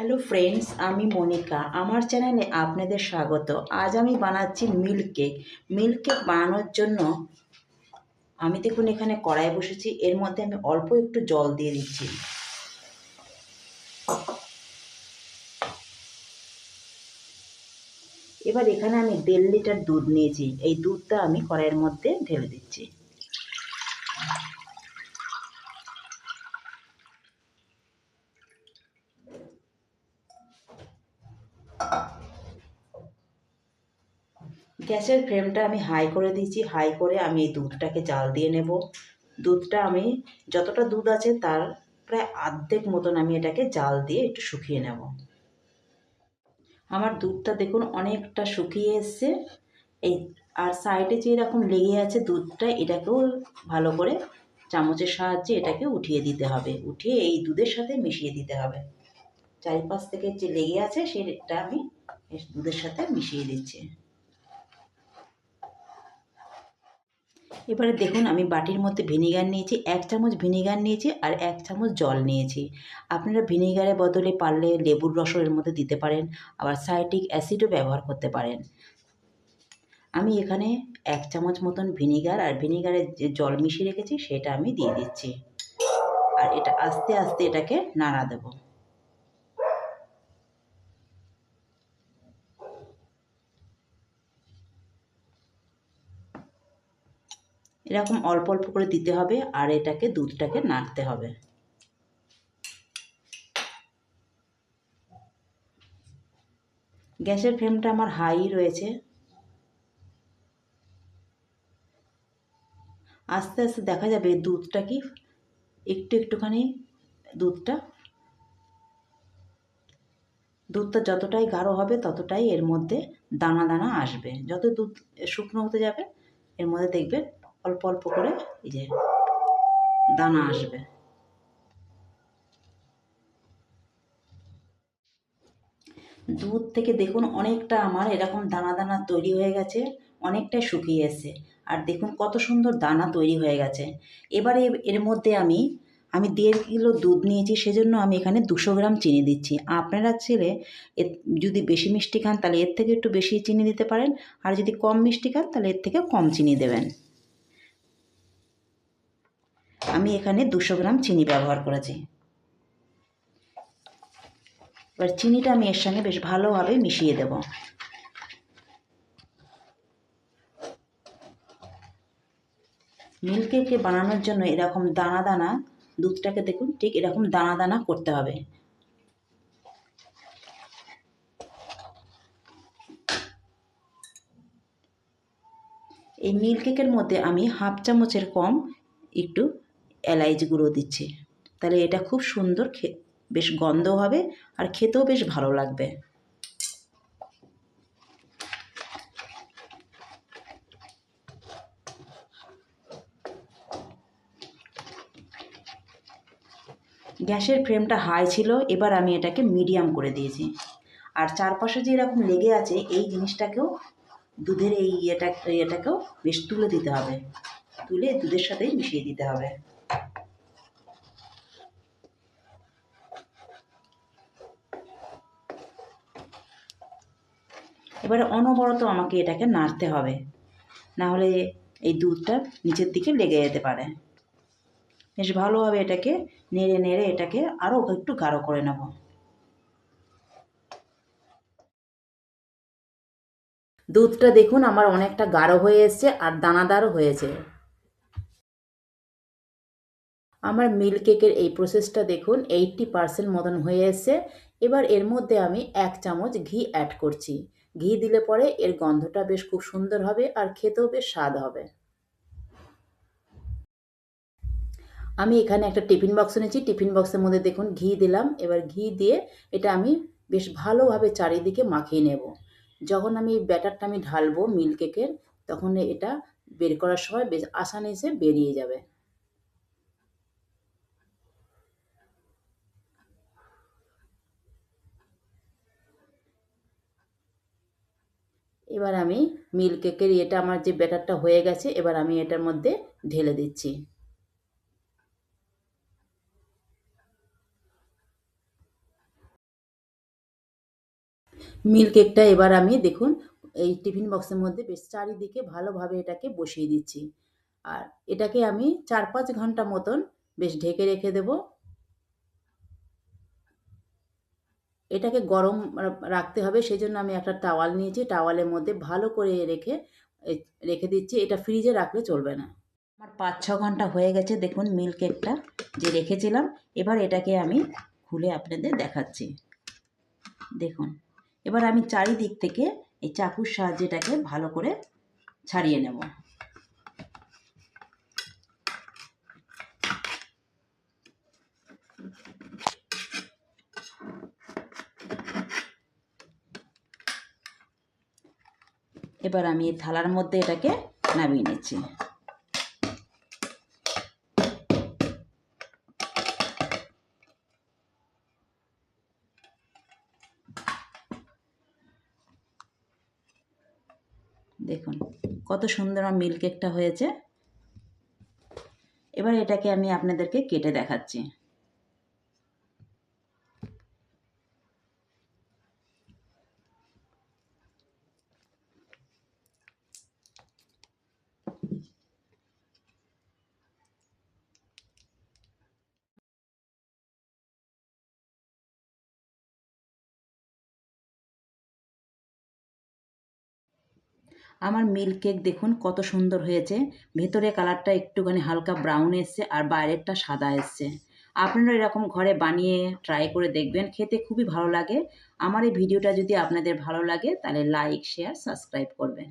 Hello friends, আমি মনিকা। আমার চ্যানেলে আপনাদের স্বাগত। আজ আমি বানাচ্ছি মিল্ক কেক। মিল্ক কেক বানানোর জন্য আমি দেখুন এখানে কড়াই বসেছি। এর মধ্যে আমি অল্প একটু জল দিয়ে দিচ্ছি। এবার এখানে আমি 1.5 লিটার দুধ নিয়েছি। এই দুধটা আমি কড়াইয়ের মধ্যে ঢেলে দিচ্ছি। গ্যাসের ফ্লেমটা আমি হাই করে দিয়েছি। হাই করে আমি এই দুধটাকে জাল দিয়ে নেব। দুধটা আমি যতটা দুধ আছে তার প্রায় অর্ধেক মতন আমি এটাকে জাল দিয়ে একটু শুকিয়ে নেব। আমার দুধটা দেখুন অনেকটা শুকিয়ে এসছে। এই আর সাইডে যে এরকম লেগে আছে দুধটা, এটাকেও ভালো করে চামচের সাহায্যে এটাকে উঠিয়ে দিতে হবে। উঠিয়ে এই দুধের সাথে মিশিয়ে দিতে হবে। চারিপাশ থেকে যে লেগে আছে সেটা আমি দুধের সাথে মিশিয়ে দিচ্ছি। এবারে দেখুন আমি বাটির মধ্যে ভিনিগার নিয়েছি, 1 চামচ ভিনিগার নিয়েছি আর 1 চামচ জল নিয়েছি। আপনারা ভিনিগারের বদলে পারলে লেবুর রসও এর মধ্যে দিতে পারেন, আবার সাইট্রিক অ্যাসিডও ব্যবহার করতে পারেন। আমি এখানে 1 চামচ মতন ভিনিগার আর ভিনিগারের যে জল মিশিয়ে রেখেছি সেটা আমি দিয়ে দিচ্ছি। আর এটা আস্তে আস্তে এটাকে নাড়া দেব। এরকম অল্প অল্প করে দিতে হবে আর এটাকে দুধটাকে নাড়তে হবে। গ্যাসের ফ্লেমটা আমার হাই রয়েছে। আস্তে আস্তে দেখা যাবে দুধটা কি একটুখানি দুধটা যতটাই গাঢ় হবে ততটাই এর মধ্যে দানা দানা আসবে। যত দুধ শুকনো হতে যাবে এর মধ্যে দেখবেন অল্প অল্প করে এই যে দানা আসবে। দুধ থেকে দেখুন অনেকটা আমার এরকম দানা দানা তৈরি হয়ে গেছে, অনেকটাই শুকিয়ে এসছে। আর দেখুন কত সুন্দর দানা তৈরি হয়ে গেছে। এবারে এর মধ্যে আমি 1.5 কিলো দুধ নিয়েছি, সেজন্য আমি এখানে 200 গ্রাম চিনি দিচ্ছি। আপনারা চাইলে যদি বেশি মিষ্টি খান তাহলে এর থেকে একটু বেশি চিনি দিতে পারেন, আর যদি কম মিষ্টি খান তাহলে এর থেকে কম চিনি দেবেন। আমি এখানে 200 গ্রাম চিনি ব্যবহার করেছি। এবার চিনিটা আমি এর সঙ্গে বেশ ভালোভাবে মিশিয়ে দেব। মিল্ক কেক বানানোর জন্য এরকম দানা দানা দুধটাকে দেখুন ঠিক এরকম দানা দানা করতে হবে। এই মিল্ক কেকের মধ্যে আমি 1/2 চামচের কম একটু এলাচ গুঁড়ো দিচ্ছি। তাহলে এটা খুব সুন্দর বেশ গন্ধ হবে আর খেতেও বেশ ভালো লাগবে। গ্যাসের ফ্লেমটা হাই ছিল, এবার আমি এটাকে মিডিয়াম করে দিয়েছি। আর চারপাশে যে এরকম লেগে আছে এই জিনিসটাকেও দুধের এই এটাকেও বেশ তুলে দিতে হবে। তুলে দুধের সাথেই মিশিয়ে দিতে হবে। এবারে অনবরত আমাকে এটাকে নাড়তে হবে, না হলে এই দুধটা নিচের দিকে লেগে যেতে পারে। বেশ ভালোভাবে এটাকে নেড়ে নেড়ে এটাকে আরও একটু গাঢ় করে নেব। দুধটা দেখুন আমার অনেকটা গাঢ় হয়ে এসছে আর দানাদারও হয়েছে। আমার মিল্ক কেকের এই প্রসেসটা দেখুন 80% মতন হয়ে এসছে। এবার এর মধ্যে আমি 1 চামচ ঘি অ্যাড করছি। ঘি দিলে পরে এর গন্ধটা বেশ খুব সুন্দর হবে আর খেতেও বেশ স্বাদ হবে। আমি এখানে একটা টিফিন বক্স নিয়েছি, টিফিন বক্সের মধ্যে দেখুন ঘি দিলাম। এবার ঘি দিয়ে এটা আমি বেশ ভালোভাবে চারিদিকে মাখিয়ে নেব। যখন আমি ব্যাটারটা ঢালবো মিল্ক কেকের, তখন এটা বের করার সময় বেশ আসানিসে বেরিয়ে যাবে। এবার আমি মিল্ক কেকের আমার যে ব্যাটারটা হয়ে গেছে, এবার আমি এটার মধ্যে ঢেলে দিচ্ছি। মিল্ক কেকটা এবার আমি দেখুন এই টিফিন বক্সের মধ্যে বেশ চারিদিকে ভালোভাবে এটাকে বসিয়ে দিচ্ছি। আর এটাকে আমি ৪-৫ ঘন্টা মতন বেশ ঢেকে রেখে দেব। এটাকে গরম রাখতে হবে, সেজন্য আমি একটা টাওয়াল নিয়েছি, টাওয়ালের মধ্যে ভালো করে রেখে দিচ্ছি। এটা ফ্রিজে রাখলে চলবে না। আমার ৫-৬ ঘন্টা হয়ে গেছে দেখুন মিল্ক কেকটা যে রেখেছিলাম। এবার এটাকে আমি খুলে আপনাদের দেখাচ্ছি। দেখুন, এবার আমি চারিদিক থেকে এই চাকুর সাহায্যে এটাকে ভালো করে ছাড়িয়ে নেব। এবার আমি এই থালার মধ্যে এটাকে নামিয়ে নিচ্ছি। দেখুন কত সুন্দর আমার মিল্ক কেকটা হয়েছে। এবার এটাকে আমি আপনাদেরকে কেটে দেখাচ্ছি। আমার মিল্ক কেক দেখুন কত সুন্দর হয়েছে। ভেতরে কালারটা একটুখানি হালকা ব্রাউন এসছে আর বাইরেরটা সাদা এসছে। আপনারা এরকম ঘরে বানিয়ে ট্রাই করে দেখবেন, খেতে খুবই ভালো লাগে। আমার এই ভিডিওটা যদি আপনাদের ভালো লাগে তাহলে লাইক, শেয়ার, সাবস্ক্রাইব করবেন।